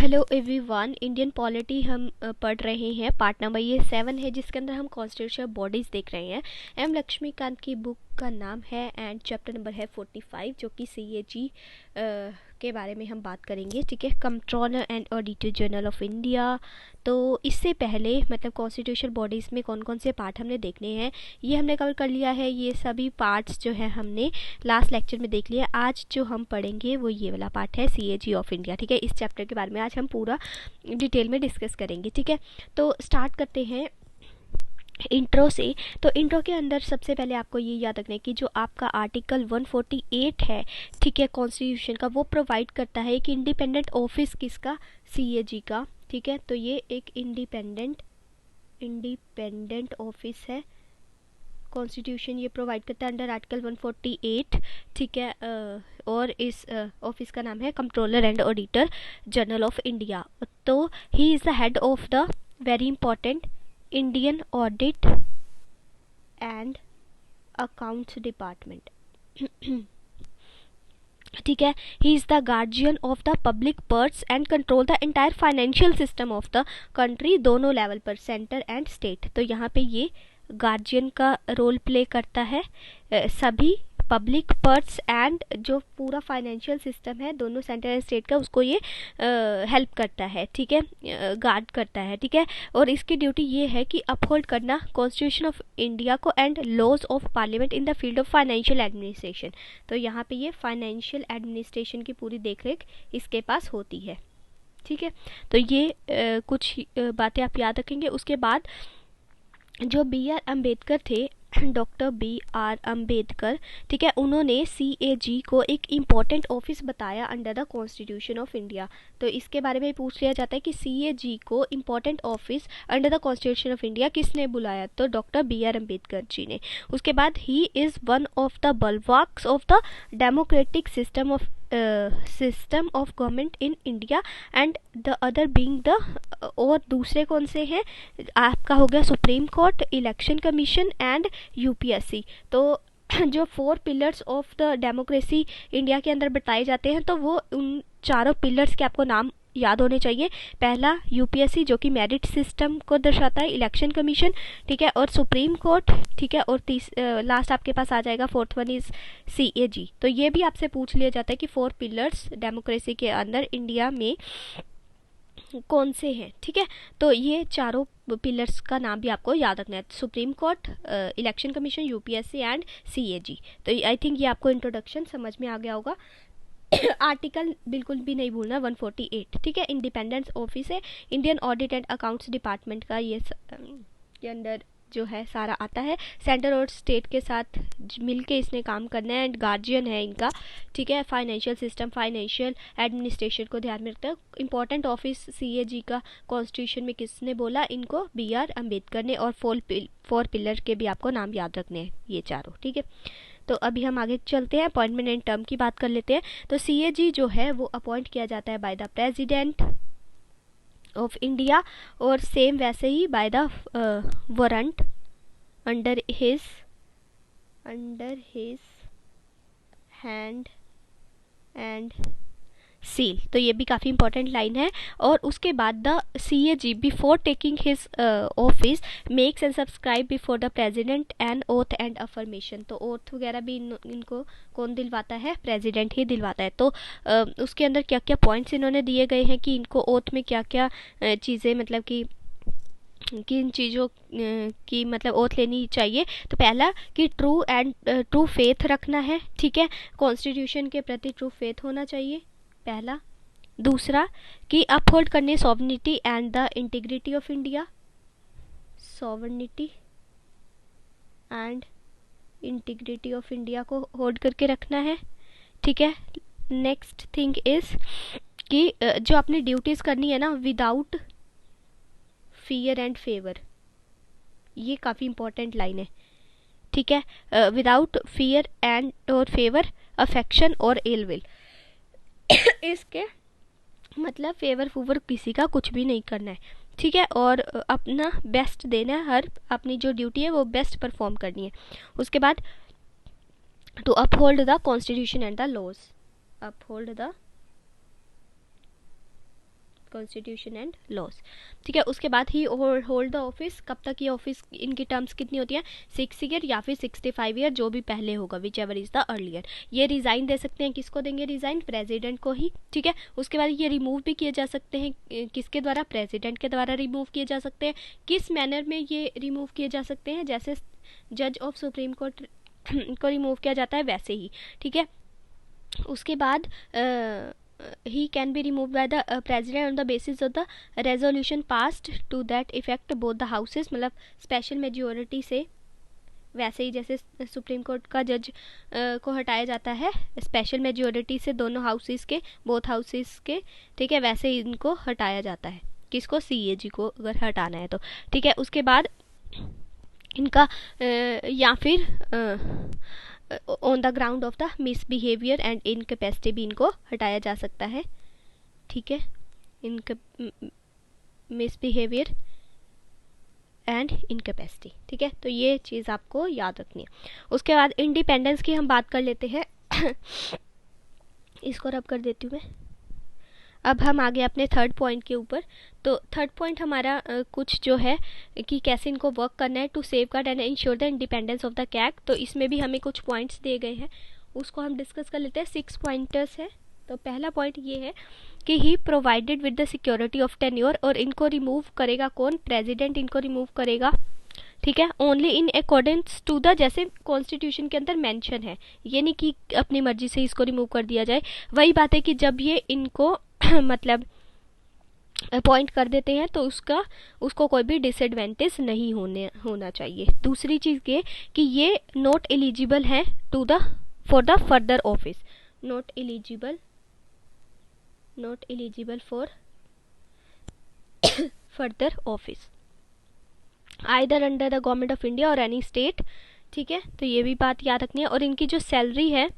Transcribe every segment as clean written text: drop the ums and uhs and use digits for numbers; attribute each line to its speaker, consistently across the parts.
Speaker 1: Hello everyone, Indian polity हम पढ़ रहे हैं। पार्ट नंबर ये 7 है, जिसके अंदर हम कॉन्स्टिट्यूशनल बॉडीज़ देख रहे हैं। एम लक्ष्मीकांत की बुक का नाम है एंड चैप्टर नंबर है 45, जो कि CAG के बारे में हम बात करेंगे। ठीक है, controller and auditor general of India. तो इससे पहले मतलब कॉन्स्टिट्यूशनल बॉडीज़ में कौन कौन से पार्ट हमने देखने हैं ये हमने कवर कर लिया है। ये सभी पार्ट्स जो है हमने लास्ट लेक्चर में देख लिया। आज जो हम पढ़ेंगे वो ये वाला पार्ट है, CAG ऑफ इंडिया। ठीक है, इस चैप्टर के बारे में आज हम पूरा डिटेल में डिस्कस करेंगे। ठीक है, तो स्टार्ट करते हैं इंट्रो से। तो इंट्रो के अंदर सबसे पहले आपको ये याद रखना है कि जो आपका आर्टिकल 148 है, ठीक है, कॉन्स्टिट्यूशन का, वो प्रोवाइड करता है कि इंडिपेंडेंट ऑफिस किसका, CAG का। ठीक है, तो ये एक इंडिपेंडेंट ऑफिस है। कॉन्स्टिट्यूशन ये प्रोवाइड करता है अंडर आर्टिकल 148। ठीक है, और इस ऑफिस का नाम है controller and auditor general of India. तो he is the head of the very important Indian audit and accounts department. ठीक है, he is the guardian of the public purse and control the entire financial system of the country, दोनों level पर, centre and state. तो यहाँ पे ये guardian का role play करता है सभी पब्लिक पर्स एंड जो पूरा फाइनेंशियल सिस्टम है दोनों सेंटर एंड स्टेट का, उसको ये हेल्प करता है। ठीक है, गार्ड करता है। ठीक है, और इसकी ड्यूटी ये है कि अपहोल्ड करना कॉन्स्टिट्यूशन ऑफ इंडिया को and laws of parliament in the field of financial administration. तो यहाँ पे ये फाइनेंशियल एडमिनिस्ट्रेशन की पूरी देखरेख इसके पास होती है। ठीक है, तो ये कुछ बातें आप याद रखेंगे। उसके बाद जो BR अम्बेडकर थे, डॉक्टर BR अम्बेडकर, ठीक है, उन्होंने CAG को एक इम्पॉर्टेंट ऑफिस बताया under the constitution of India. तो इसके बारे में पूछ लिया जाता है कि CAG को important office under the constitution of India किसने बुलाया, तो डॉक्टर BR अम्बेडकर जी ने। उसके बाद he is one of the bulwarks of the democratic system of government in India and the other being the, और दूसरे कौन से हैं आपका, हो गया supreme court, election commission and UPSC। तो जो 4 pillars of the democracy India के अंदर बताए जाते हैं, तो वो उन चारों पिलर्स के आपको नाम याद होने चाहिए। पहला UPSC जो कि मेरिट सिस्टम को दर्शाता है, इलेक्शन कमीशन, ठीक है, और सुप्रीम कोर्ट, ठीक है, और लास्ट आपके पास आ जाएगा 4th वन इज CAG। तो ये भी आपसे पूछ लिया जाता है कि 4 पिलर्स डेमोक्रेसी के अंदर इंडिया में कौन से हैं। ठीक है, तो ये चारों पिलर्स का नाम भी आपको याद रखना है, supreme court, election commission, UPSC and CAG। तो आई थिंक ये आपको इंट्रोडक्शन समझ में आ गया होगा। आर्टिकल बिल्कुल भी नहीं भूलना, 148। ठीक है, इंडिपेंडेंस ऑफिस है Indian audit and accounts department का, ये के अंदर जो है सारा आता है। सेंटर और स्टेट के साथ मिलके इसने काम करना है एंड गार्जियन है इनका। ठीक है, फाइनेंशियल सिस्टम, फाइनेंशियल एडमिनिस्ट्रेशन को ध्यान में रखता है। इंपॉर्टेंट ऑफिस CAG का कॉन्स्टिट्यूशन में किसने बोला, इनको BR अम्बेडकर ने। और 4 पिलर के भी आपको नाम याद रखने हैं, ये चारों। ठीक है, तो अभी हम आगे चलते हैं, अपॉइंटमेंट एंड टर्म की बात कर लेते हैं। तो CAG जो है वो अपॉइंट किया जाता है by the president of India, और सेम वैसे ही by the warrant under his hand and seal. तो ये भी काफ़ी इंपॉर्टेंट लाइन है। और उसके बाद the CAG before taking his office makes and subscribe before the president and oath and affirmation. तो ओथ वगैरह भी इनको कौन दिलवाता है, प्रेसिडेंट ही दिलवाता है। तो उसके अंदर क्या क्या पॉइंट्स इन्होंने दिए गए हैं कि इनको ओथ में क्या क्या चीज़ें, मतलब कि किन चीज़ों की मतलब ओथ लेनी चाहिए। तो पहला कि ट्रू फेथ रखना है। ठीक है, कॉन्स्टिट्यूशन के प्रति ट्रू फेथ होना चाहिए, पहला। दूसरा कि अपहोल्ड करने sovereignty and the integrity of India, sovereignty and integrity of India को होल्ड करके रखना है। ठीक है, नेक्स्ट थिंग इज कि जो अपनी ड्यूटीज़ करनी है ना, विदाउट फियर एंड फेवर, ये काफ़ी इंपॉर्टेंट लाइन है। ठीक है, विदाउट फियर एंड और फेवर, अफेक्शन और इल विल। इसके मतलब फेवर फूवर किसी का कुछ भी नहीं करना है। ठीक है, और अपना बेस्ट देना है, हर अपनी जो ड्यूटी है वो बेस्ट परफॉर्म करनी है। उसके बाद to uphold the constitution and the laws, uphold the constitution and laws, ठीक है। उसके बाद ही होल्ड द ऑफिस, कब तक ये ऑफिस, इनकी टर्म्स कितनी होती है, 6 ईयर या फिर 65 ईयर, जो भी पहले होगा, which ever is the earlier. ये रिजाइन दे सकते हैं, किसको देंगे रिजाइन, प्रेसिडेंट को ही, ठीक है। उसके बाद ये रिमूव भी किए जा सकते हैं, किसके द्वारा, प्रेसिडेंट के द्वारा रिमूव किए जा सकते हैं। किस मैनर में ये रिमूव किए जा सकते हैं, जैसे जज ऑफ सुप्रीम कोर्ट को रिमूव किया जाता है वैसे ही, ठीक है। उसके बाद he can be removed by the president on the basis of the resolution passed to that effect both the houses, मतलब स्पेशल मेजोरिटी से, वैसे ही जैसे सुप्रीम कोर्ट का जज को हटाया जाता है स्पेशल मेजोरिटी से, दोनों हाउसेस के, बोथ हाउसेस के, ठीक है, वैसे ही इनको हटाया जाता है। किसको, CAG को अगर हटाना है तो, ठीक है। उसके बाद इनका या फिर on the ground of the misbehaviour and incapacity भी इनको हटाया जा सकता है, ठीक है। मिसबिहेवियर एंड इनकैपेसिटी, ठीक है। तो ये चीज़ आपको याद रखनी है। उसके बाद इंडिपेंडेंस की हम बात कर लेते हैं इसको रब कर देती हूँ मैं। अब हम आगे अपने थर्ड पॉइंट के ऊपर। तो थर्ड पॉइंट हमारा कुछ जो है कि कैसे इनको वर्क करना है to safeguard and ensure the independence of the CAG. तो इसमें भी हमें कुछ पॉइंट्स दिए गए हैं, उसको हम डिस्कस कर लेते हैं। 6 पॉइंटर्स है। तो पहला पॉइंट ये है कि he provided with the security of tenure, और इनको रिमूव करेगा कौन, प्रेसिडेंट इनको रिमूव करेगा, ठीक है। Only in accordance to the, जैसे कॉन्स्टिट्यूशन के अंदर मेंशन है, ये नहीं कि अपनी मर्जी से इसको रिमूव कर दिया जाए। वही बात है कि जब ये इनको मतलब अपॉइंट कर देते हैं तो उसको कोई भी डिसएडवांटेज नहीं होना चाहिए। दूसरी चीज़ ये कि ये नॉट एलिजिबल है to the for the further office, not eligible for further office either under the government of India और एनी स्टेट, ठीक है। तो ये भी बात याद रखनी है। और इनकी जो सैलरी है,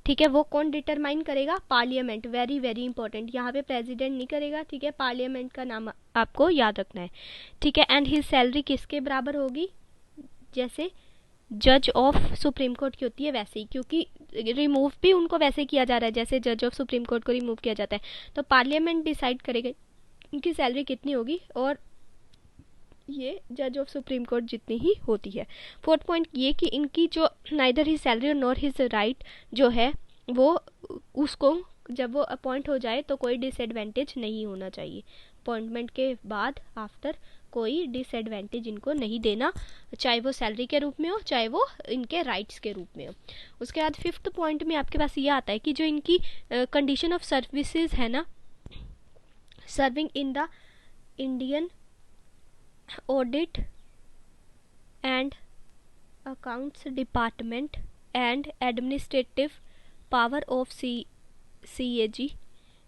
Speaker 1: ठीक है, वो कौन डिटरमाइन करेगा, पार्लियामेंट। वेरी वेरी इंपॉर्टेंट, यहाँ पे प्रेसिडेंट नहीं करेगा, ठीक है, पार्लियामेंट का नाम आपको याद रखना है, ठीक है। एंड हिज सैलरी किसके बराबर होगी, जैसे जज ऑफ सुप्रीम कोर्ट की होती है वैसे ही, क्योंकि रिमूव भी उनको वैसे किया जा रहा है जैसे जज ऑफ सुप्रीम कोर्ट को रिमूव किया जाता है। तो पार्लियामेंट डिसाइड करेगा इनकी सैलरी कितनी होगी, और ये जज ऑफ सुप्रीम कोर्ट जितनी ही होती है। फोर्थ पॉइंट ये कि इनकी जो neither his salary nor his right जो है वो, उसको जब वो अपॉइंट हो जाए तो कोई डिसएडवांटेज नहीं होना चाहिए। अपॉइंटमेंट के बाद आफ्टर कोई डिसएडवांटेज इनको नहीं देना, चाहे वो सैलरी के रूप में हो चाहे वो इनके राइट्स के रूप में हो। उसके बाद फिफ्थ पॉइंट में आपके पास ये आता है कि जो इनकी कंडीशन ऑफ सर्विसेज है ना, serving in the Indian audit and accounts department and administrative power of CAG।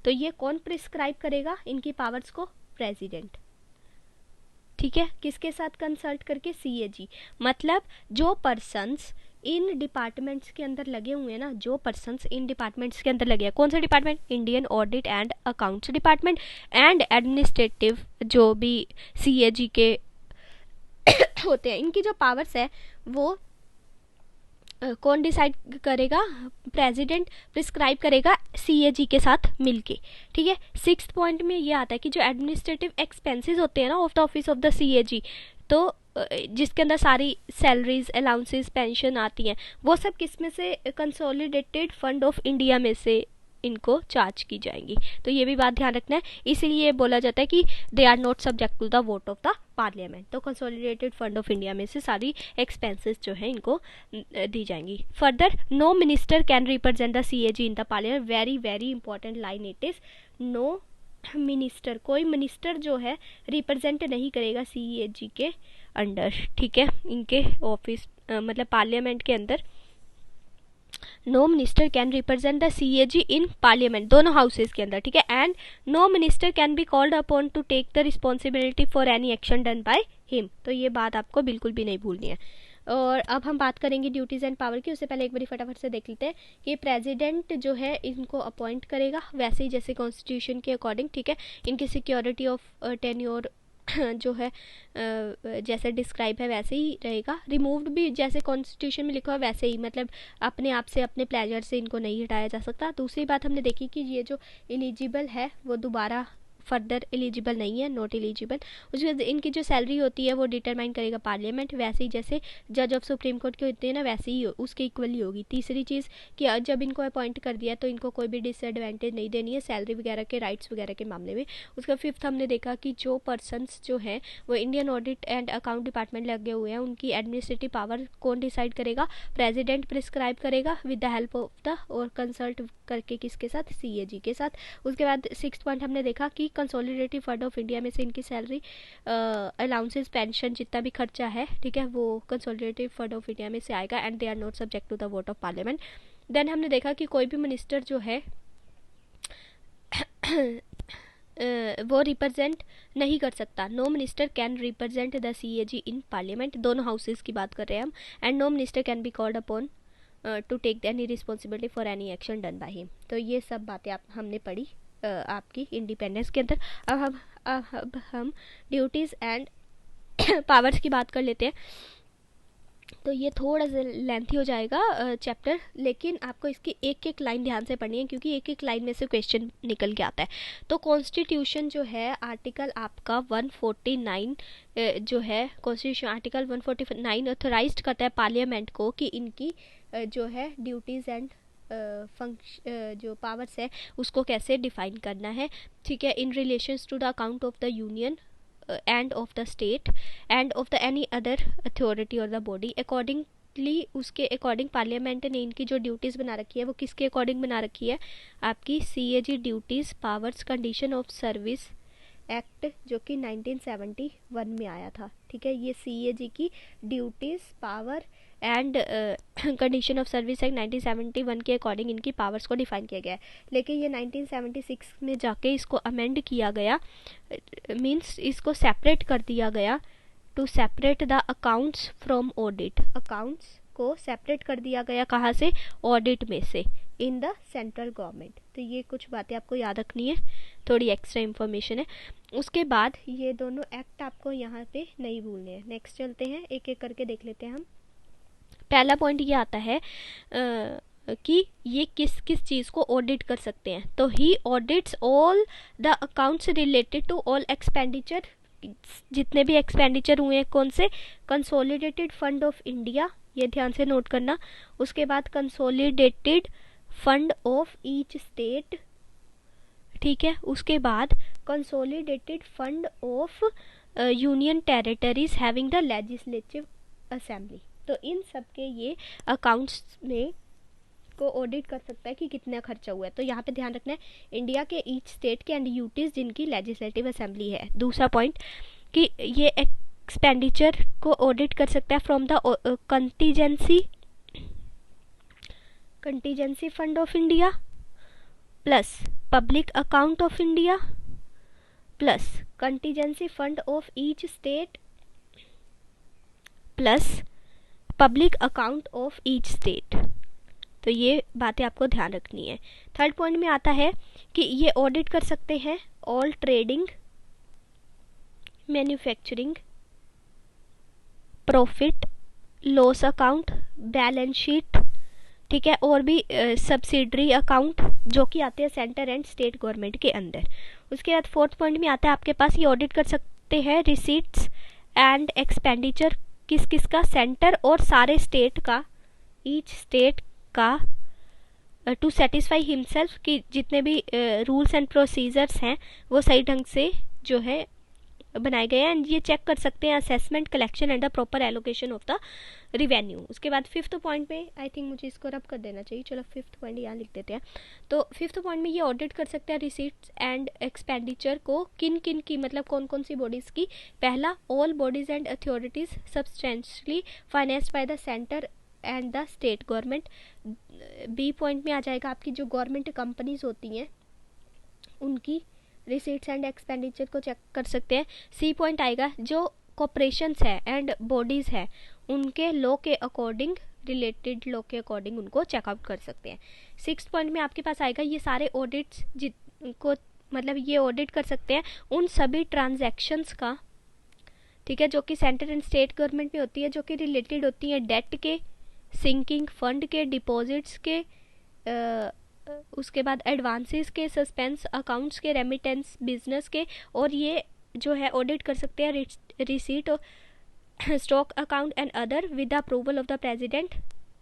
Speaker 1: तो ये कौन प्रिस्क्राइब करेगा इनकी पावर्स को, प्रेसिडेंट, ठीक है। किसके साथ कंसल्ट करके, CAG। मतलब जो पर्सन्स इन डिपार्टमेंट्स के अंदर लगे हुए हैं ना, जो पर्सन्स इन डिपार्टमेंट्स के अंदर लगे हैं, कौन सा department, Indian audit and accounts department and administrative, जो भी CAG के होते हैं, इनकी जो पावर्स है वो कौन डिसाइड करेगा, प्रेसिडेंट प्रिस्क्राइब करेगा CAG के साथ मिलके, ठीक है। 6th पॉइंट में ये आता है कि जो एडमिनिस्ट्रेटिव एक्सपेंसेस होते हैं ना of the office of the CAG, तो जिसके अंदर सारी सैलरीज, अलाउंसेस, पेंशन आती हैं, वो सब किस में से, कंसोलिडेटेड फंड ऑफ इंडिया में से इनको चार्ज की जाएंगी। तो ये भी बात ध्यान रखना है, इसीलिए बोला जाता है कि they are not subject to the vote of the parliament. तो कंसोलिडेटेड फंड ऑफ इंडिया में से सारी एक्सपेंसेस जो है इनको दी जाएंगी। Further, no minister can represent the CAG in the parliament. Very very important line it is, no minister, कोई मिनिस्टर जो है रिप्रेजेंट नहीं करेगा CAG के अंडर, ठीक है, इनके ऑफिस मतलब पार्लियामेंट के अंदर। No minister can represent the CAG in parliament, दोनों हाउसेज के अंदर, ठीक है। And no minister can be called upon to take the responsibility for any action done by him. तो ये बात आपको बिल्कुल भी नहीं भूलनी है। और अब हम बात करेंगे ड्यूटीज़ एंड पावर की। उससे पहले एक बार फटाफट से देख लेते हैं कि प्रेसिडेंट जो है इनको अपॉइंट करेगा वैसे ही जैसे कॉन्स्टिट्यूशन के अकॉर्डिंग, ठीक है। इनकी सिक्योरिटी ऑफ टेन्योर जो है जैसे डिस्क्राइब है वैसे ही रहेगा। रिमूव्ड भी जैसे कॉन्स्टिट्यूशन में लिखा है वैसे ही, मतलब अपने आप से, अपने प्लेजर से इनको नहीं हटाया जा सकता। दूसरी बात हमने देखी कि ये जो एलिजिबल है वो दोबारा फर्दर एलिजिबल नहीं है, नॉट एलिजिबल। उसके बाद इनकी जो सैलरी होती है वो डिटरमाइन करेगा पार्लियामेंट, वैसे ही जैसे जज ऑफ सुप्रीम कोर्ट के होते हैं ना, वैसे ही उसके इक्वली होगी। तीसरी चीज़ कि जब इनको अपॉइंट कर दिया तो इनको कोई भी डिसएडवांटेज नहीं देनी है सैलरी वगैरह के, राइट्स वगैरह के मामले में। उसका फिफ्थ हमने देखा कि जो पर्सनस जो हैं वो Indian audit and account department लगे हुए हैं, उनकी एडमिनिस्ट्रेटिव पावर कौन डिसाइड करेगा, प्रेसिडेंट प्रिस्क्राइब करेगा with the help of the, और कंसल्ट करके किसके साथ, सीएजी के साथ। उसके बाद सिक्स्थ पॉइंट हमने देखा कि कंसोलिडेटेड फंड ऑफ इंडिया में से इनकी सैलरी, अलाउंसेस, पेंशन, जितना भी खर्चा है, ठीक है, वो कंसोलिडेटेड फंड ऑफ इंडिया में से आएगा and they are not subject to the vote of parliament. Then हमने देखा कि कोई भी मिनिस्टर जो है वो रिप्रेजेंट नहीं कर सकता, no minister can represent the CAG in parliament, दोनों हाउसेस की बात कर रहे हैं हम, and no minister can be called upon to take any responsibility for any action done by him. तो ये सब बातें हमने पढ़ी आपकी इंडिपेंडेंस के अंदर। अब हम ड्यूटीज़ एंड पावर्स की बात कर लेते हैं। तो ये थोड़ा सा लेंथी हो जाएगा चैप्टर, लेकिन आपको इसकी एक एक लाइन ध्यान से पढ़नी है क्योंकि एक एक लाइन में से क्वेश्चन निकल के आता है। तो कॉन्स्टिट्यूशन जो है आर्टिकल आपका 149 जो है कॉन्स्टिट्यूशन आर्टिकल 149 ऑथोराइज्ड करता है पार्लियामेंट को कि इनकी जो है ड्यूटीज़ एंड जो पावर्स है उसको कैसे डिफाइन करना है, ठीक है, in relations to the account of the union and of the state and of the any other authority or the body accordingly। उसके अकॉर्डिंग पार्लियामेंट ने इनकी जो ड्यूटीज़ बना रखी है वो किसके अकॉर्डिंग बना रखी है, आपकी CAG duties powers condition of service act जो कि 1971 में आया था, ठीक है। ये सीएजी की duties power and condition of service act 1971 के अकॉर्डिंग इनकी पावर्स को डिफाइन किया गया है, लेकिन ये 1976 में जाके इसको अमेंड किया गया, मींस इसको सेपरेट कर दिया गया to separate the accounts from audit. Accounts को सेपरेट कर दिया गया कहाँ से, ऑडिट में से, इन द सेंट्रल गवर्नमेंट। तो ये कुछ बातें आपको याद रखनी है, थोड़ी एक्स्ट्रा इन्फॉर्मेशन है। उसके बाद ये दोनों एक्ट आपको यहाँ पे नहीं भूलने हैं। नेक्स्ट चलते हैं, एक एक करके देख लेते हैं हम। पहला पॉइंट ये आता है कि ये किस किस चीज़ को ऑडिट कर सकते हैं। तो he audits all the accounts related to all expenditure, जितने भी एक्सपेंडिचर हुए हैं कौन से, कंसोलिडेटेड फंड ऑफ इंडिया, ये ध्यान से नोट करना। उसके बाद consolidated fund of each state, ठीक है। उसके बाद consolidated fund of union territories having the legislative assembly. तो इन सब के ये अकाउंट्स में को ऑडिट कर सकता है कि कितना खर्चा हुआ है। तो यहाँ पे ध्यान रखना है इंडिया के ईच स्टेट के एंड यूटीज जिनकी लेजिस्लेटिव असेंबली है। दूसरा पॉइंट कि ये एक्सपेंडिचर को ऑडिट कर सकता है from the contingency fund of India plus public account of India plus contingency fund of each state plus public account of each state. तो ये बातें आपको ध्यान रखनी है। थर्ड पॉइंट में आता है कि ये ऑडिट कर सकते हैं all trading, manufacturing, profit loss account, balance sheet, ठीक है, और भी सब्सिडरी अकाउंट जो कि आते हैं सेंटर एंड स्टेट गवर्नमेंट के अंदर। उसके बाद फोर्थ पॉइंट में आता है आपके पास ये ऑडिट कर सकते हैं रिसीट्स एंड एक्सपेंडिचर किस किस का, सेंटर और सारे स्टेट का, ईच स्टेट का, टू सेटिस्फाई हिमसेल्फ कि जितने भी रूल्स एंड प्रोसीजर्स हैं वो सही ढंग से जो है बनाए गए हैं। एंड ये चेक कर सकते हैं assessment, collection and the proper allocation of the revenue. उसके बाद फिफ्थ पॉइंट में आई थिंक मुझे इसको रब कर देना चाहिए, चलो फिफ्थ पॉइंट यहाँ लिख देते हैं। तो फिफ्थ पॉइंट में ये ऑडिट कर सकते हैं रिसीट्स एंड एक्सपेंडिचर को किन किन की, मतलब कौन कौन सी बॉडीज़ की। पहला, all bodies and authorities substantially financed by the centre and the state government. B point में आ जाएगा आपकी जो गवर्नमेंट कंपनीज होती हैं उनकी रिसीट्स एंड एक्सपेंडिचर को चेक कर सकते हैं। सी पॉइंट आएगा जो कॉर्पोरेशंस है एंड बॉडीज़ है उनके लॉ के अकॉर्डिंग, रिलेटेड लॉ के अकॉर्डिंग उनको चेकआउट कर सकते हैं। सिक्स पॉइंट में आपके पास आएगा ये सारे ऑडिट्स जिनको, मतलब ये ऑडिट कर सकते हैं उन सभी ट्रांजैक्शंस का, ठीक है, जो कि सेंटर एंड स्टेट गवर्नमेंट में होती है, जो कि रिलेटेड होती है डेट के, सिंकिंग फंड के, डिपॉजिट्स के, उसके बाद एडवांसेस के, सस्पेंस अकाउंट्स के, रेमिटेंस बिजनेस के, और ये जो है ऑडिट कर सकते हैं receipt stock account and other with the approval of the president,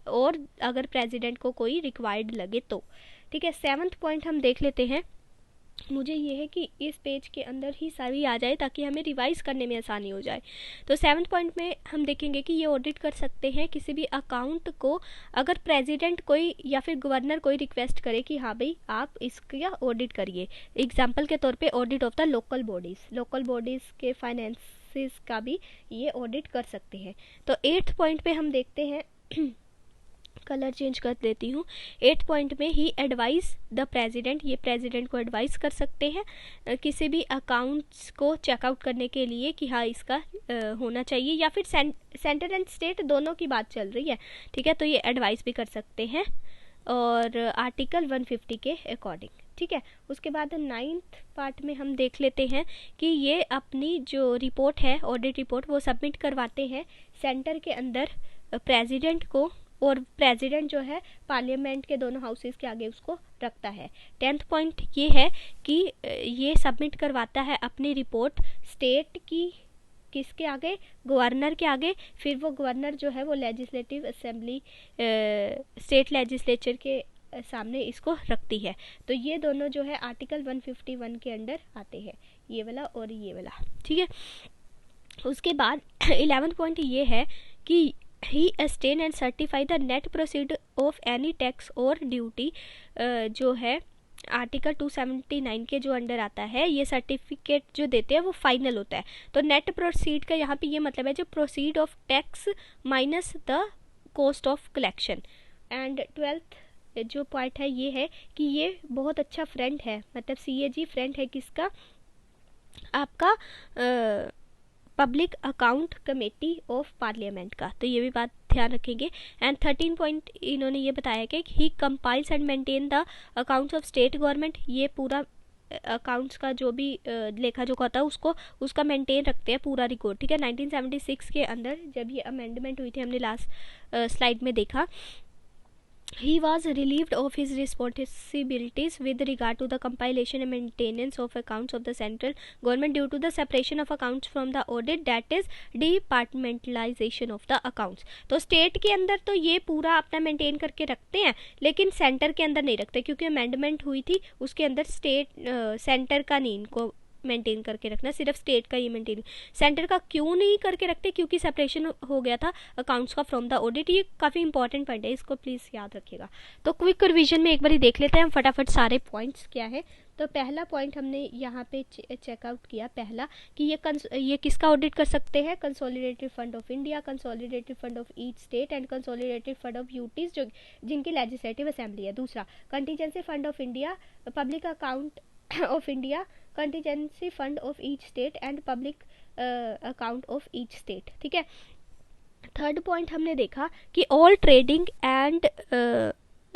Speaker 1: और अगर प्रेसिडेंट को कोई रिक्वायर्ड लगे तो। ठीक है, 7th पॉइंट हम देख लेते हैं। मुझे ये है कि इस पेज के अंदर ही सारी आ जाए ताकि हमें रिवाइज करने में आसानी हो जाए। तो 7th पॉइंट में हम देखेंगे कि ये ऑडिट कर सकते हैं किसी भी अकाउंट को अगर प्रेसिडेंट कोई या फिर गवर्नर कोई रिक्वेस्ट करे कि हाँ भाई आप इसका ऑडिट करिए। एग्जाम्पल के तौर पे audit of the local bodies के फाइनेंसिस का भी ये ऑडिट कर सकते हैं। तो 8th पॉइंट पे हम देखते हैं कलर चेंज कर देती हूँ। 8th पॉइंट में ही एडवाइस द प्रेसिडेंट, ये प्रेसिडेंट को एडवाइस कर सकते हैं किसी भी अकाउंट्स को चेकआउट करने के लिए कि हाँ इसका होना चाहिए, या फिर सेंटर एंड स्टेट दोनों की बात चल रही है। ठीक है, तो ये एडवाइस भी कर सकते हैं और आर्टिकल 150 के अकॉर्डिंग। ठीक है, उसके बाद 9th पार्ट में हम देख लेते हैं कि ये अपनी जो रिपोर्ट है, ऑडिट रिपोर्ट, वो सबमिट करवाते हैं सेंटर के अंदर प्रेसिडेंट को, और प्रेसिडेंट जो है पार्लियामेंट के दोनों हाउसेस के आगे उसको रखता है। 10th पॉइंट ये है कि ये सबमिट करवाता है अपनी रिपोर्ट स्टेट की, किसके आगे, गवर्नर के आगे। फिर वो गवर्नर जो है वो लेजिस्लेटिव असेंबली, स्टेट लेजिस्लेचर के सामने इसको रखती है। तो ये दोनों जो है आर्टिकल 151 के अंडर आते हैं, ये वाला और ये वाला। ठीक है, उसके बाद 11th पॉइंट ये है कि he ascertain and certify the net proceed of any tax or duty, जो है आर्टिकल 279 के जो अंडर आता है। ये सर्टिफिकेट जो देते हैं वो फाइनल होता है। तो नेट प्रोसीड का यहाँ पे ये मतलब है जो proceed of tax minus the cost of collection. And 12th जो पॉइंट है ये है कि ये बहुत अच्छा फ्रेंड है, मतलब CAG फ्रेंड है किसका, आपका public account committee of parliament का। तो ये भी बात ध्यान रखेंगे। एंड 13 पॉइंट इन्होंने ये बताया कि he compiles and maintain the accounts of state government, ये पूरा अकाउंट्स का जो भी लेखा जोखा होता है उसको उसका मेंटेन रखते हैं पूरा रिकॉर्ड। ठीक है, 1976 के अंदर जब ये अमेंडमेंट हुई थी, हमने लास्ट स्लाइड में देखा, he was relieved of his responsibilities with regard to the compilation and maintenance of accounts of the central government due to the separation of accounts from the audit, that is departmentalization of the accounts। तो state के अंदर तो ये पूरा अपना maintain करके रखते हैं, लेकिन सेंटर के अंदर नहीं रखते, क्योंकि अमेंडमेंट हुई थी उसके अंदर स्टेट सेंटर का नहीं इनको मेंटेन करके रखना, सिर्फ स्टेट का ही मेंटेन। सेंटर का क्यों नहीं करके रखते, क्योंकि सेपरेशन हो गया था अकाउंट्स का फ्रॉम द ऑडिट। ये काफ़ी इंपॉर्टेंट पॉइंट है, इसको प्लीज़ याद रखिएगा। तो क्विक रिवीजन में एक बार देख लेते हैं हम फटाफट सारे पॉइंट्स क्या है। तो पहला पॉइंट हमने यहाँ पे चेकआउट किया, पहला कि ये किसका ऑडिट कर सकते हैं, consolidated fund of India, consolidated fund of each state and consolidated fund of UTs जो जिनकी लेजिस्लेटिव असेंबली है। दूसरा contingency fund of India, public account of India, contingency fund of each state and public account of each state. ठीक है, third point हमने देखा कि all trading and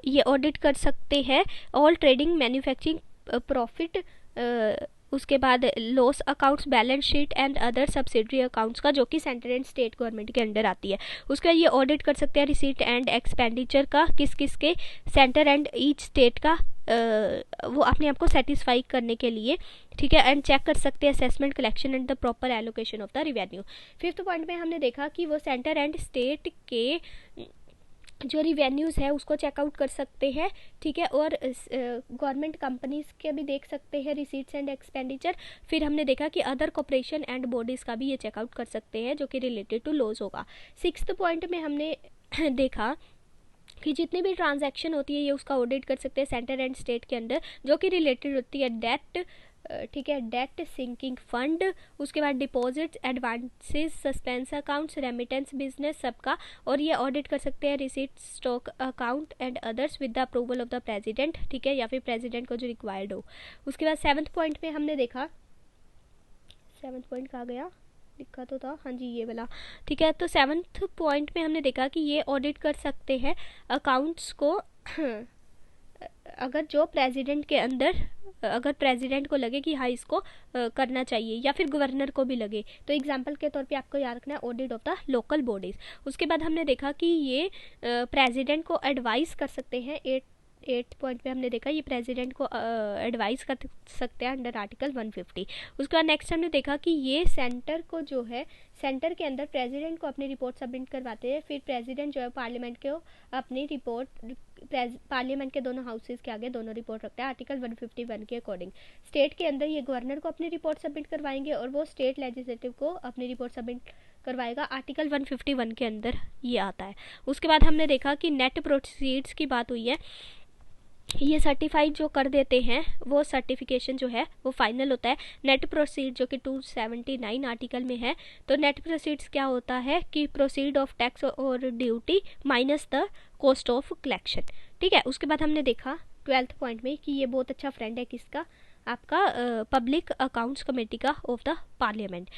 Speaker 1: ये ऑडिट कर सकते हैं ऑल ट्रेडिंग मैन्युफैक्चरिंग प्रॉफिट, उसके बाद loss accounts, balance sheet and other subsidiary accounts का, जो कि सेंट्रल एंड स्टेट गवर्नमेंट के अंडर आती है। उसके बाद ये ऑडिट कर सकते हैं रिसीट एंड एक्सपेंडिचर का, किस किस के, सेंटर एंड ईच स्टेट का, वो अपने आप को सेटिस्फाई करने के लिए। ठीक है, एंड चेक कर सकते हैं assessment, collection and the proper allocation of the revenue. 5th point में हमने देखा कि वो सेंटर एंड स्टेट के जो रिवेन्यूज़ है उसको चेकआउट कर सकते हैं। ठीक है, और गवर्नमेंट कंपनीज के भी देख सकते हैं रिसीट्स एंड एक्सपेंडिचर। फिर हमने देखा कि अदर कॉर्पोरेशन एंड बॉडीज़ का भी ये चेकआउट कर सकते हैं जो कि रिलेटेड टू लॉज होगा। 6th पॉइंट में हमने देखा कि जितनी भी ट्रांजैक्शन होती है ये उसका ऑडिट कर सकते हैं सेंटर एंड स्टेट के अंदर, जो कि रिलेटेड होती है डेट। ठीक है, डेट सिंकिंग फंड, उसके बाद deposits, advances, suspense accounts, remittance business सबका, और ये ऑडिट कर सकते हैं receipt stock account and others with the approval of the president. ठीक है, या फिर प्रेसिडेंट को जो रिक्वायर्ड हो। उसके बाद 7th पॉइंट में हमने देखा, 7th पॉइंट कहाँ गया, लिखा तो था, हाँ जी ये वाला। ठीक है, तो 7th पॉइंट में हमने देखा कि ये ऑडिट कर सकते हैं अकाउंट्स को अगर जो प्रेसिडेंट के अंदर, अगर प्रेसिडेंट को लगे कि हाँ इसको करना चाहिए, या फिर गवर्नर को भी लगे। तो एग्जांपल के तौर पे आपको याद रखना है audit of the local bodies. उसके बाद हमने देखा कि ये प्रेसिडेंट को एडवाइस कर सकते हैं 8 पॉइंट पे हमने देखा ये प्रेसिडेंट को एडवाइस कर सकते हैं अंडर आर्टिकल 150। उसके बाद नेक्स्ट हमने देखा कि ये सेंटर को जो है सेंटर के अंदर प्रेसिडेंट को अपनी रिपोर्ट सबमिट करवाते हैं, फिर प्रेसिडेंट जो है पार्लियामेंट को अपनी रिपोर्ट पार्लियामेंट के दोनों हाउसेज के आगे दोनों रिपोर्ट रखता है आर्टिकल 151 के अकॉर्डिंग। स्टेट के अंदर ये गवर्नर को अपनी रिपोर्ट सबमिट करवाएंगे और वो स्टेट लेजिस्लेटिव को अपनी रिपोर्ट सबमिट करवाएगा, आर्टिकल 151 के अंदर ये आता है। उसके बाद हमने देखा कि नेट प्रोसीड्स की बात हुई है, ये सर्टिफाइड जो कर देते हैं वो सर्टिफिकेशन जो है वो फाइनल होता है। नेट प्रोसीड जो कि 279 आर्टिकल में है, तो नेट प्रोसीड्स क्या होता है कि प्रोसीड ऑफ टैक्स और duty minus the cost of collection. ठीक है, उसके बाद हमने देखा 12th पॉइंट में कि ये बहुत अच्छा फ्रेंड है किसका, आपका पब्लिक अकाउंट्स कमेटी का of the parliament.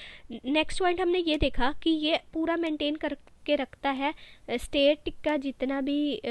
Speaker 1: Next point हमने ये देखा कि ये पूरा मेंटेन करके रखता है स्टेट का जितना भी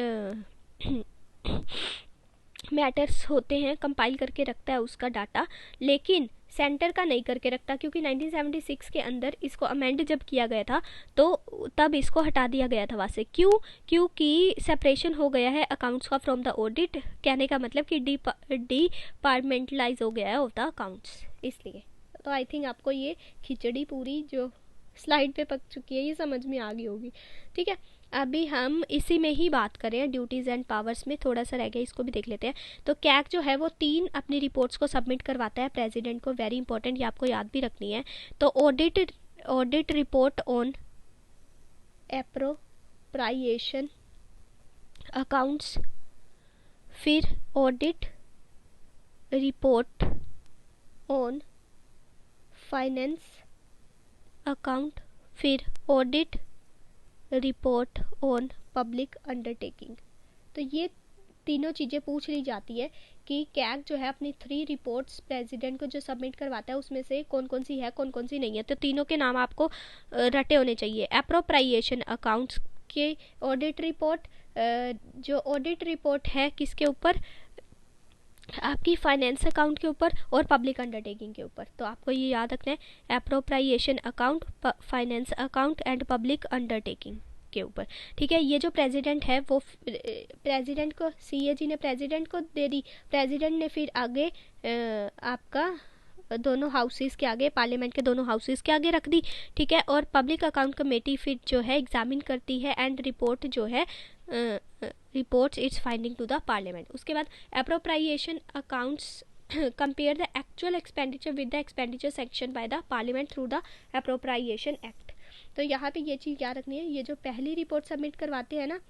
Speaker 1: मैटर्स होते हैं, कंपाइल करके रखता है उसका डाटा, लेकिन सेंटर का नहीं करके रखता, क्योंकि 1976 के अंदर इसको अमेंड जब किया गया था तो तब इसको हटा दिया गया था वहाँ से। क्यों? क्योंकि सेपरेशन हो गया है अकाउंट्स का फ्रॉम द ऑडिट, कहने का मतलब कि डिपार्टमेंटलाइज हो गया है ऑफ द अकाउंट्स, इसलिए। तो आई थिंक आपको ये खिचड़ी पूरी जो स्लाइड पे पक चुकी है ये समझ में आ गई होगी। ठीक है, अभी हम इसी में ही बात करें, ड्यूटीज़ एंड पावर्स में थोड़ा सा रह गया, इसको भी देख लेते हैं। तो कैग जो है वो 3 अपनी रिपोर्ट्स को सबमिट करवाता है प्रेसिडेंट को, वेरी इंपॉर्टेंट, ये आपको याद भी रखनी है। तो audit report on appropriation accounts, फिर audit report on finance account, फिर audit report on public undertaking. तो ये तीनों चीज़ें पूछ ली जाती है कि कैग जो है अपनी 3 रिपोर्ट्स प्रेसिडेंट को जो सबमिट करवाता है उसमें से कौन कौन सी है कौन कौन सी नहीं है। तो तीनों के नाम आपको रटे होने चाहिए। एप्रोप्रिएशन अकाउंट्स के ऑडिट रिपोर्ट, जो ऑडिट रिपोर्ट है किसके ऊपर, आपकी फाइनेंस अकाउंट के ऊपर और पब्लिक अंडरटेकिंग के ऊपर। तो आपको ये याद रखना है, appropriation account, finance account and public undertaking के ऊपर। ठीक है, ये जो प्रेसिडेंट है वो प्रेसिडेंट को सीएजी ने प्रेसिडेंट को दे दी, प्रेसिडेंट ने फिर आगे आपका दोनों हाउसेस के आगे, पार्लियामेंट के दोनों हाउसेस के आगे रख दी। ठीक है, और पब्लिक अकाउंट कमेटी फिर जो है एग्जामिन करती है एंड रिपोर्ट जो है reports its finding to the parliament. उसके बाद appropriation accounts compare the actual expenditure with the expenditure section by the parliament through the appropriation act. तो यहाँ पे ये चीज़ क्या रखनी है, ये जो पहली रिपोर्ट सबमिट करवाते हैं ना,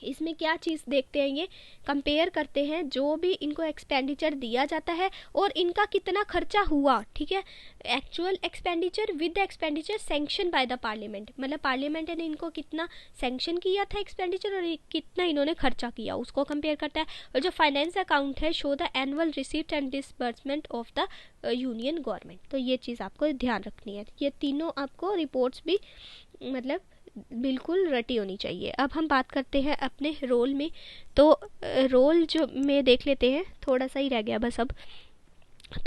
Speaker 1: इसमें क्या चीज़ देखते हैं, ये कंपेयर करते हैं जो भी इनको एक्सपेंडिचर दिया जाता है और इनका कितना खर्चा हुआ। ठीक है, actual expenditure with the expenditure sanction bye the parliament, मतलब पार्लियामेंट ने इनको कितना सैंक्शन किया था एक्सपेंडिचर और कितना इन्होंने खर्चा किया, उसको कंपेयर करता है। और जो फाइनेंस अकाउंट है, show the annual receipt and disbursement of the union government. तो ये चीज़ आपको ध्यान रखनी है, ये तीनों आपको रिपोर्ट्स भी मतलब बिल्कुल रटी होनी चाहिए। अब हम बात करते हैं अपने रोल में, तो रोल जो में देख लेते हैं, थोड़ा सा ही रह गया बस अब।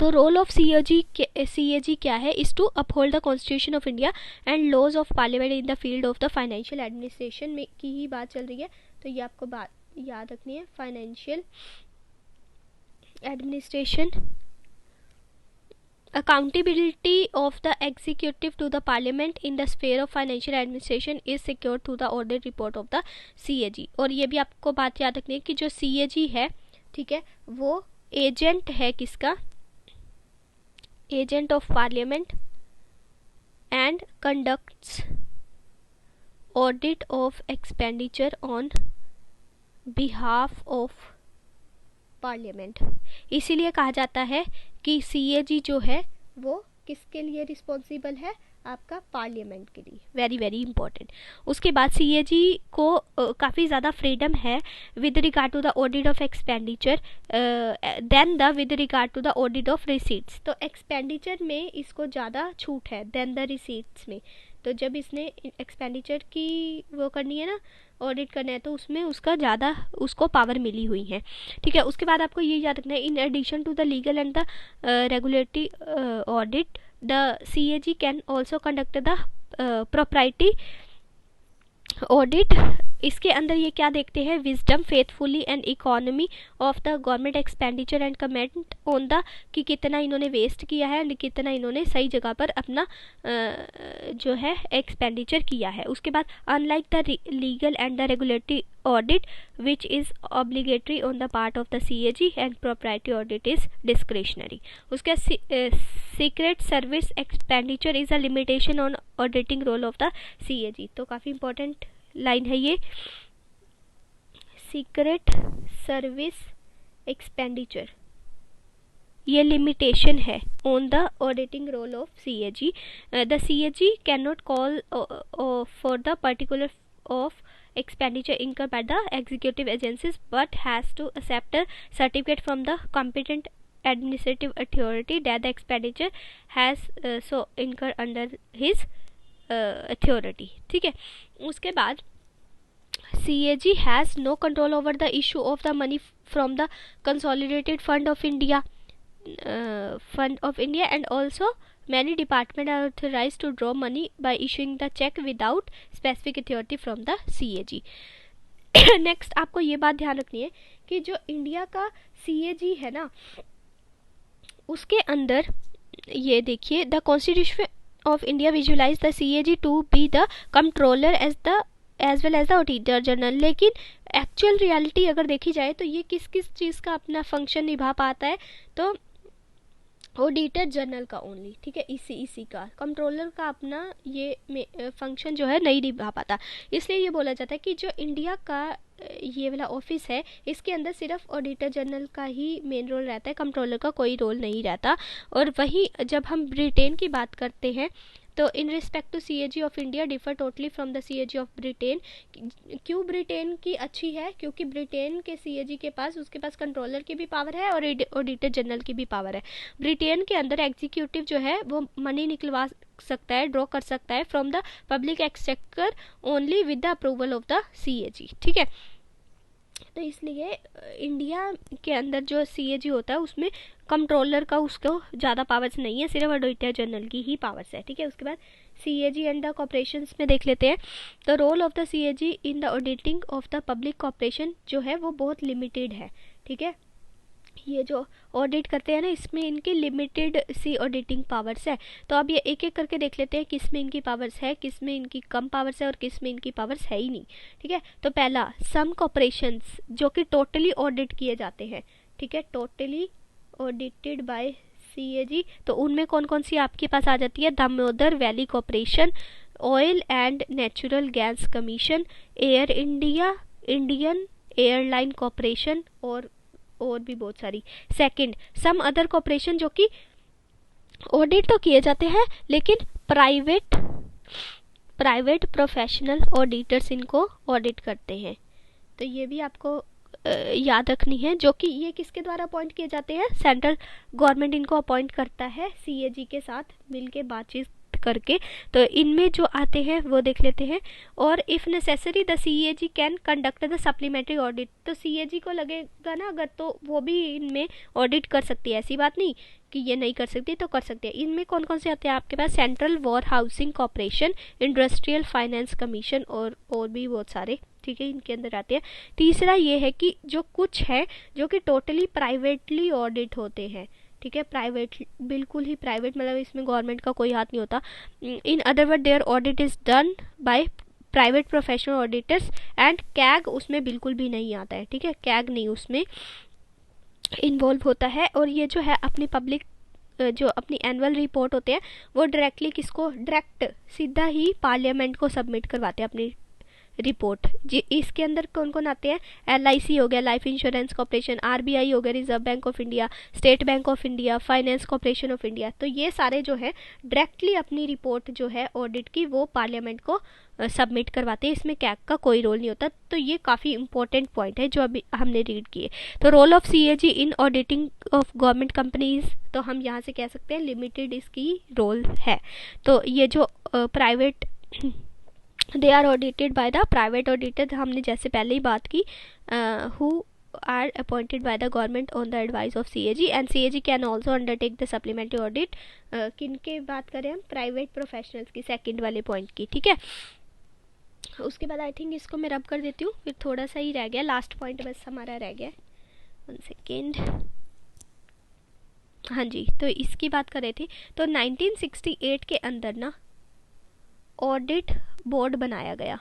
Speaker 1: तो रोल ऑफ सीएजी क्या है, is to uphold the constitution of India and laws of parliament in the field of the financial administration में की ही बात चल रही है, तो ये आपको बात याद रखनी है। Financial administration, accountability of the executive to the parliament in the sphere of financial administration is secured through the audit report of the CAG। और ये भी आपको बात याद रखनी है कि जो CAG है, ठीक है, वो एजेंट है किसका, agent of parliament and conducts audit of expenditure on behalf of parliament. इसीलिए कहा जाता है कि सीएजी जो है वो किसके लिए रिस्पॉन्सिबल है, आपका पार्लियामेंट के लिए, वेरी वेरी इंपॉर्टेंट। उसके बाद सीएजी को काफ़ी ज़्यादा फ्रीडम है with regard to the audit of expenditure than the with regard to the audit of receipts. तो एक्सपेंडिचर में इसको ज़्यादा छूट है देन द रिसीट्स में। तो जब इसने एक्सपेंडिचर की वो करनी है ना, ऑडिट करना है, तो उसमें उसका ज़्यादा उसको पावर मिली हुई है। ठीक है, उसके बाद आपको ये याद रखना है, in addition to the legal and the regulatory audit the CAG can also conduct the propriety audit इसके अंदर ये क्या देखते हैं, wisdom, faithfully and economy of the government expenditure and comment on the, कि कितना इन्होंने वेस्ट किया है और कितना इन्होंने सही जगह पर अपना जो है एक्सपेंडिचर किया है। उसके बाद unlike the legal and the regulatory audit which is obligatory on the part of the CAG and proprietary audit is discretionary. उसके secret service expenditure is a limitation on auditing role of the CAG। तो काफ़ी important line है ये, secret service expenditure ये limitation है on the auditing role of CAG। The CAG can not call for the particular of expenditure incurred by the executive agencies but has to accept a certificate from the competent administrative authority that the expenditure has so incurred under his authority। ठीक है, उसके बाद CAG has no control over the issue of the money from the consolidated fund of India and also many departments are authorized to draw money by issuing the check without specific authority from the CAG। Next आपको ये बात ध्यान रखनी है कि जो India का CAG है ना, उसके अंदर ये देखिए, the constitution of India visualise द CAG to be the controller as well as the auditor general. लेकिन एक्चुअल रियलिटी अगर देखी जाए तो ये किस किस चीज़ का अपना फंक्शन निभा पाता है, तो ऑडिटर जनरल का ओनली। ठीक है, इसी का कंट्रोलर का अपना ये फंक्शन जो है नहीं निभा पाता। इसलिए ये बोला जाता है कि जो इंडिया का ये वाला ऑफिस है, इसके अंदर सिर्फ ऑडिटर जनरल का ही मेन रोल रहता है, कंट्रोलर का कोई रोल नहीं रहता। और वहीं जब हम ब्रिटेन की बात करते हैं तो in respect to CAG of India differ totally from the CAG of Britain. क्यों ब्रिटेन की अच्छी है, क्योंकि ब्रिटेन के CAG के पास, उसके पास कंट्रोलर की भी पावर है और ऑडिटर जनरल की भी पावर है। ब्रिटेन के अंदर एग्जीक्यूटिव जो है वो मनी निकलवा सकता है, ड्रॉ कर सकता है from the public exchequer only with the approval of the CAG। ठीक है, तो इसलिए इंडिया के अंदर जो CAG होता है उसमें कंट्रोलर का उसको ज़्यादा पावर्स नहीं है, सिर्फ ऑडिटर जनरल की ही पावर्स है। ठीक है, उसके बाद CAG एंड द कॉर्पोरेशंस में देख लेते हैं। तो role of the CAG in the auditing of the public corporation जो है वो बहुत लिमिटेड है। ठीक है, ये जो ऑडिट करते हैं ना, इसमें इनकी लिमिटेड सी ऑडिटिंग पावर्स है। तो अब ये एक एक करके देख लेते हैं किस में इनकी पावर्स है, किस में इनकी कम पावर्स है और किस में इनकी पावर्स है ही नहीं। ठीक है, तो पहला, सम कॉर्पोरेशंस जो कि टोटली ऑडिट किए जाते हैं। ठीक है, टोटली ऑडिटेड बाय CAG। तो उनमें कौन कौन सी आपके पास आ जाती है, Damodar valley corporation, oil and natural gas commission, air India, Indian airline corporation और भी बहुत सारी। सेकंड, सम अदर कॉर्पोरेशन जो कि ऑडिट तो किए जाते हैं लेकिन प्राइवेट प्रोफेशनल ऑडिटर्स इनको ऑडिट करते हैं। तो ये भी आपको याद रखनी है, जो कि ये किसके द्वारा अपॉइंट किए जाते हैं, सेंट्रल गवर्नमेंट इनको अपॉइंट करता है CAG के साथ मिलके बातचीत करके। तो इनमें जो आते हैं वो देख लेते हैं। और if necessary the CAG can conduct the supplementary audit. तो CAG को लगेगा ना अगर, तो वो भी इनमें ऑडिट कर सकती है, ऐसी बात नहीं कि ये नहीं कर सकती, तो कर सकते हैं। इनमें कौन कौन से आते हैं आपके पास, central warehousing corporation, industrial finance commission और भी बहुत सारे। ठीक है, इनके अंदर आते हैं। तीसरा ये है कि जो कुछ है जो कि टोटली प्राइवेटली ऑडिट होते हैं। ठीक है, प्राइवेट, बिल्कुल ही प्राइवेट, मतलब इसमें गवर्नमेंट का कोई हाथ नहीं होता। In other word their audit is done by private professional auditors and CAG उसमें बिल्कुल भी नहीं आता है। ठीक है, कैग नहीं उसमें इन्वॉल्व होता है। और ये जो है अपनी पब्लिक जो अपनी एनुअल रिपोर्ट होते हैं वो डायरेक्टली किसको, डायरेक्ट सीधा ही पार्लियामेंट को सबमिट करवाते हैं अपनी रिपोर्ट। जी, इसके अंदर कौन कौन आते हैं, LIC हो गया, लाइफ इंश्योरेंस कॉर्पोरेशन, RBI हो गया, reserve bank of India, state bank of India, finance corporation of India. तो ये सारे जो है डायरेक्टली अपनी रिपोर्ट जो है ऑडिट की वो पार्लियामेंट को सबमिट करवाते हैं। इसमें कैग का कोई रोल नहीं होता। तो ये काफ़ी इंपॉर्टेंट पॉइंट है जो अभी हमने रीड किए। तो role of CAG in auditing of government companies, तो हम यहाँ से कह सकते हैं लिमिटेड इसकी रोल है। तो ये जो private they are audited by the private auditor, हमने जैसे पहले ही बात की, who are appointed by the government on the advice of CAG and CAG can also undertake the supplementary audit. किन के बात करें हम, प्राइवेट प्रोफेशनल्स की, सेकंड वाले पॉइंट की। ठीक है, उसके बाद आई थिंक इसको मैं रब कर देती हूँ, फिर थोड़ा सा ही रह गया, लास्ट पॉइंट बस हमारा रह गया। 1 सेकेंड। हाँ जी, तो इसकी बात कर रहे थे। तो 1968 के अंदर ना ऑडिट बोर्ड बनाया गया,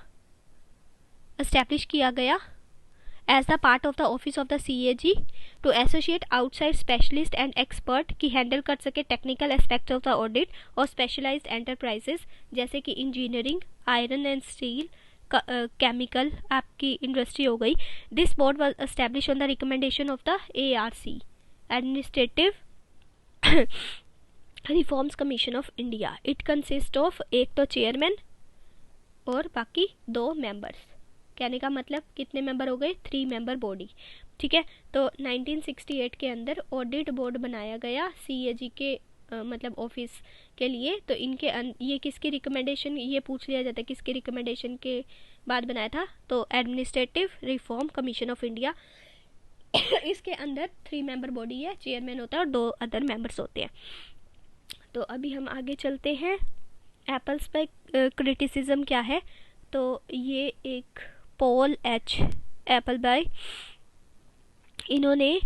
Speaker 1: एस्टेब्लिश किया गया as the part of the office of the CAG to associate outside specialist and expert की हैंडल कर सके technical aspect of the audit और स्पेशलाइज्ड एंटरप्राइजेस जैसे कि engineering, iron and steel, chemical आपकी इंडस्ट्री हो गई। This board was establish on the recommendation of the ARC, administrative reforms commission of India. It consist of एक तो chairman और बाकी 2 मेंबर्स। कहने का मतलब कितने मेंबर हो गए, 3 मेंबर बॉडी। ठीक है, तो 1968 के अंदर ऑडिट बोर्ड बनाया गया CAG के मतलब ऑफिस के लिए। तो इनके ये किसकी रिकमेंडेशन, ये पूछ लिया जाता है किसकी रिकमेंडेशन के बाद बनाया था, तो administrative reform commission of India. इसके अंदर 3 मेंबर बॉडी है, चेयरमैन होता है और 2 अदर मेंबर्स होते हैं। तो अभी हम आगे चलते हैं। एप्पल्स पे क्रिटिसिज्म क्या है, तो ये एक पॉल H एप्पल बाय, इन्होंने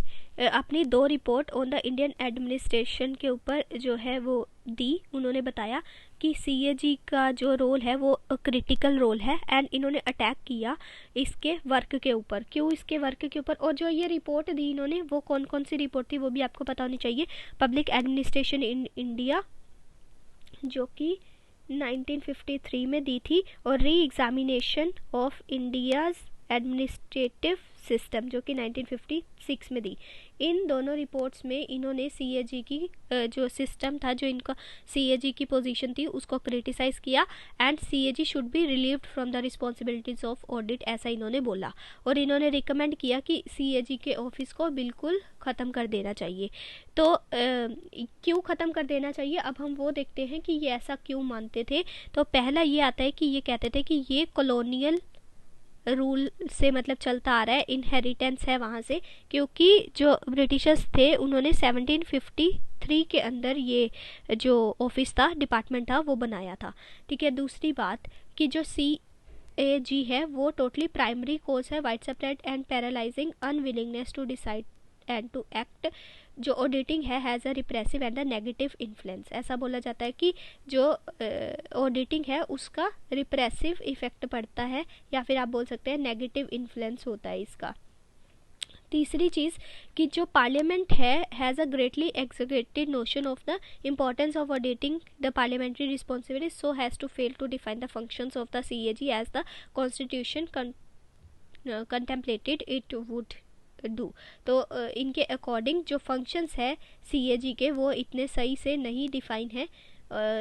Speaker 1: अपनी 2 report on the Indian administration के ऊपर जो है वो दी। उन्होंने बताया कि CAG का जो रोल है वो क्रिटिकल रोल है, एंड इन्होंने अटैक किया इसके वर्क के ऊपर। क्यों इसके वर्क के ऊपर, और जो ये रिपोर्ट दी इन्होंने वो कौन कौन सी रिपोर्ट थी वो भी आपको पता होनी चाहिए। पब्लिक एडमिनिस्ट्रेशन इन इंडिया जो कि 1953 में दी थी, और re examination of India's administrative system जो कि 1956 में दी। इन दोनों रिपोर्ट्स में इन्होंने CAG की जो सिस्टम था, जो इनका CAG की पोजीशन थी उसको क्रिटिसाइज़ किया, and CAG should be relieved from the responsibilities of audit, ऐसा इन्होंने बोला। और इन्होंने रिकमेंड किया कि CAG के ऑफिस को बिल्कुल ख़त्म कर देना चाहिए। तो क्यों ख़त्म कर देना चाहिए, अब हम वो देखते हैं कि ये ऐसा क्यों मानते थे। तो पहला ये आता है कि ये कहते थे कि ये कॉलोनियल रूल से मतलब चलता आ रहा है, इनहेरिटेंस है वहाँ से, क्योंकि जो ब्रिटिशर्स थे उन्होंने 1753 के अंदर ये जो ऑफिस था, डिपार्टमेंट था, वो बनाया था। ठीक है, दूसरी बात कि जो CAG है वो टोटली प्राइमरी कोज है, wide spread and paralysing unwillingness to decide and to act. जो ऑडिटिंग है has a repressive and a negative influence. ऐसा बोला जाता है कि जो ऑडिटिंग है उसका रिप्रेसिव इफेक्ट पड़ता है, या फिर आप बोल सकते हैं नेगेटिव इन्फ्लुएंस होता है इसका। तीसरी चीज़ कि जो पार्लियामेंट है has a greatly executed notion of the importance of auditing the parliamentary responsibility so has to fail to define the functions of the CAG as the constitution contemplated it would do. तो इनके according जो functions है CAG के वो इतने सही से नहीं डिफाइन है,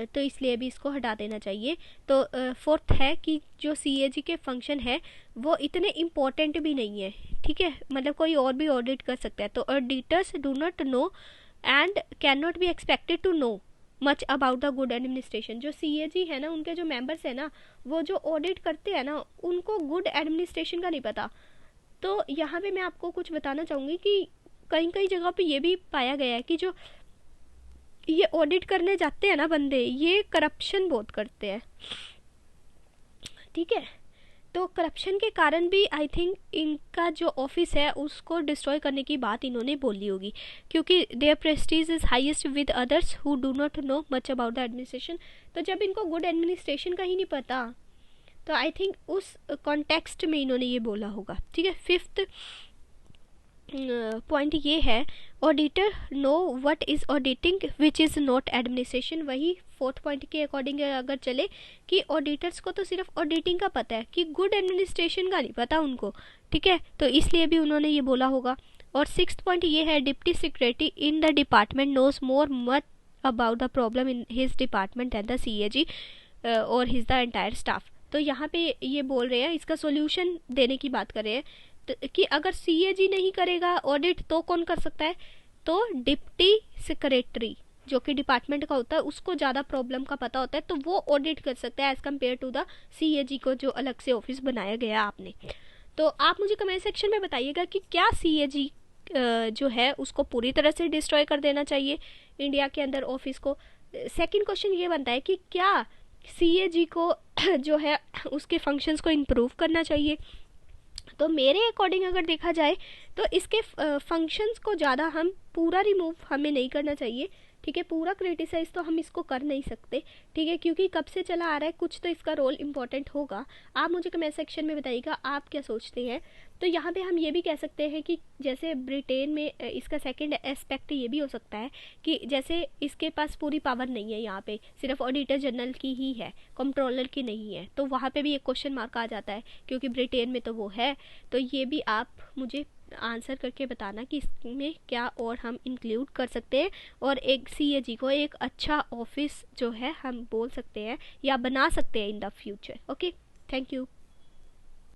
Speaker 1: तो इसलिए भी इसको हटा देना चाहिए। तो फोर्थ है कि जो CAG के फंक्शन है वो इतने इम्पोर्टेंट भी नहीं है। ठीक है, मतलब कोई और भी ऑडिट कर सकता है। तो auditors do not know and can not be expected to know much about the good administration. जो CAG है ना, उनके जो मेंबर्स है ना, वो जो ऑडिट करते हैं ना, उनको गुड एडमिनिस्ट्रेशन का नहीं पता। तो यहाँ पे मैं आपको कुछ बताना चाहूँगी कि कई कई जगह पे ये भी पाया गया है कि जो ये ऑडिट करने जाते हैं ना बंदे, ये करप्शन बहुत करते हैं। ठीक है, तो करप्शन के कारण भी आई थिंक इनका जो ऑफिस है उसको डिस्ट्रॉय करने की बात इन्होंने बोली होगी, क्योंकि their prestige is highest with others who do not know much about the administration. तो जब इनको गुड एडमिनिस्ट्रेशन का ही नहीं पता, तो आई थिंक उस कॉन्टेक्स्ट में इन्होंने ये बोला होगा। ठीक है, फिफ्थ पॉइंट ये है, auditor know what is auditing which is not administration. वही फोर्थ पॉइंट के अकॉर्डिंग अगर चले कि ऑडिटर्स को तो सिर्फ ऑडिटिंग का पता है, कि गुड एडमिनिस्ट्रेशन का नहीं पता उनको। ठीक है, तो इसलिए भी उन्होंने ये बोला होगा। और सिक्स्थ पॉइंट ये है, deputy secretary in the department knows more much about the problem in his department and the CAG और हिज द एंटायर स्टाफ। तो यहाँ पे ये बोल रहे हैं, इसका सोल्यूशन देने की बात कर रहे हैं, तो कि अगर CAG नहीं करेगा ऑडिट तो कौन कर सकता है, तो डिप्टी सेक्रेटरी जो कि डिपार्टमेंट का होता है उसको ज़्यादा प्रॉब्लम का पता होता है, तो वो ऑडिट कर सकता है as compare to the CAG को जो अलग से ऑफिस बनाया गया आपने। तो आप मुझे कमेंट सेक्शन में बताइएगा कि क्या CAG जो है उसको पूरी तरह से डिस्ट्रॉय कर देना चाहिए इंडिया के अंदर ऑफिस को। सेकंड क्वेश्चन ये बनता है कि क्या CAG को जो है उसके फंक्शंस को इम्प्रूव करना चाहिए। तो मेरे अकॉर्डिंग अगर देखा जाए तो इसके फंक्शंस को ज़्यादा हम पूरा रिमूव हमें नहीं करना चाहिए, ठीक है, पूरा क्रिटिसाइज़ तो हम इसको कर नहीं सकते, ठीक है, क्योंकि कब से चला आ रहा है, कुछ तो इसका रोल इम्पॉर्टेंट होगा। आप मुझे कमेंट सेक्शन में बताइएगा आप क्या सोचते हैं। तो यहाँ पे हम ये भी कह सकते हैं कि जैसे ब्रिटेन में इसका सेकंड एस्पेक्ट ये भी हो सकता है कि जैसे इसके पास पूरी पावर नहीं है, यहाँ पे सिर्फ ऑडिटर जनरल की ही है, कंट्रोलर की नहीं है, तो वहाँ पे भी एक क्वेश्चन मार्क आ जाता है, क्योंकि ब्रिटेन में तो वो है। तो ये भी आप मुझे आंसर करके बताना कि इसमें क्या और हम इंक्लूड कर सकते हैं, और एक CAG को एक अच्छा ऑफिस जो है हम बोल सकते हैं या बना सकते हैं in the future. Okay, thank you.